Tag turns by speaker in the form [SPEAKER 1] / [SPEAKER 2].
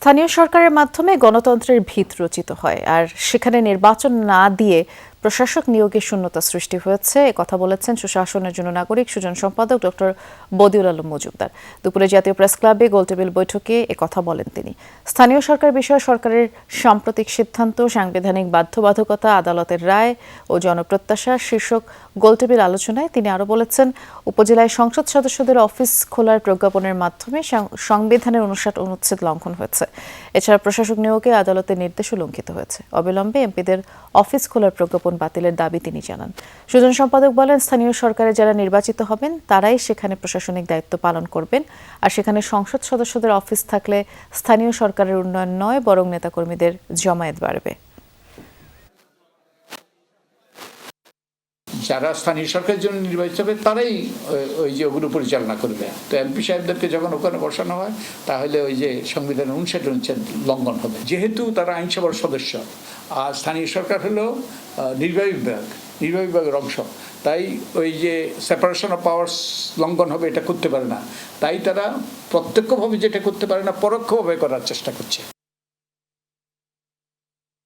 [SPEAKER 1] স্থানীয় সরকারের মাধ্যমে গণতন্ত্রের ভিত রচিত হয়, আর সেখানে নির্বাচন না দিয়ে প্রশাসক নিয়োগে শূন্যতা সৃষ্টি হয়েছে। কথা বলেছেন সুশাসনের জন্য নাগরিক সুজন সম্পাদক ডক্টর বদিউল আলম মজুমদার। দুপুরে জাতীয় প্রেস ক্লাবে গোলটেবিল বৈঠকে কথা বলেন তিনি। স্থানীয় সরকার বিষয়ে সরকারের সাম্প্রতিক সিদ্ধান্ত, সাংবিধানিক বাধ্যবাধকতা, আদালতের রায় ও জনপ্রত্যাশা শীর্ষক গোলটেবিল আলোচনায় তিনি আরও বলেছেন, উপজেলায় সংসদ সদস্যদের অফিস খোলার প্রজ্ঞাপনের মাধ্যমে সংবিধানের ৫৯ অনুচ্ছেদ লঙ্ঘন হয়েছে। এছাড়া প্রশাসক নিয়োগে আদালতের নির্দেশও লঙ্ঘিত হয়েছে। অবিলম্বে এমপিদের অফিস খোলার প্রজ্ঞাপন বাতিলের দাবি তিনি জানান। সুজন সম্পাদক বলেন, স্থানীয় সরকারে যারা নির্বাচিত হবেন তারাই সেখানে প্রশাসনিক দায়িত্ব পালন করবেন, আর সেখানে সংসদ সদস্যদের অফিস থাকলে স্থানীয় সরকারের উন্নয়ন নয়, বরং নেতাকর্মীদের জমায়েত বাড়বে।
[SPEAKER 2] যারা স্থানীয় সরকারের জন্য নির্বাচিত হবে তারাই ওই যে ওগুলো পরিচালনা করবে। তো এমপি সাহেবদেরকে যখন ওখানে বসানো হয় তাহলে ওই যে সংবিধানের ৫৯ অনুচ্ছেদ লঙ্ঘন হবে, যেহেতু তারা আইনসভার সদস্য আর স্থানীয় সরকার হলো নির্বাহী বিভাগের অংশ। তাই ওই যে সেপারেশন অফ পাওয়ার্স লঙ্ঘন হবে, এটা করতে পারে না। তাই তারা প্রত্যক্ষভাবে যেটা করতে পারে না, পরোক্ষভাবে করার চেষ্টা করছে।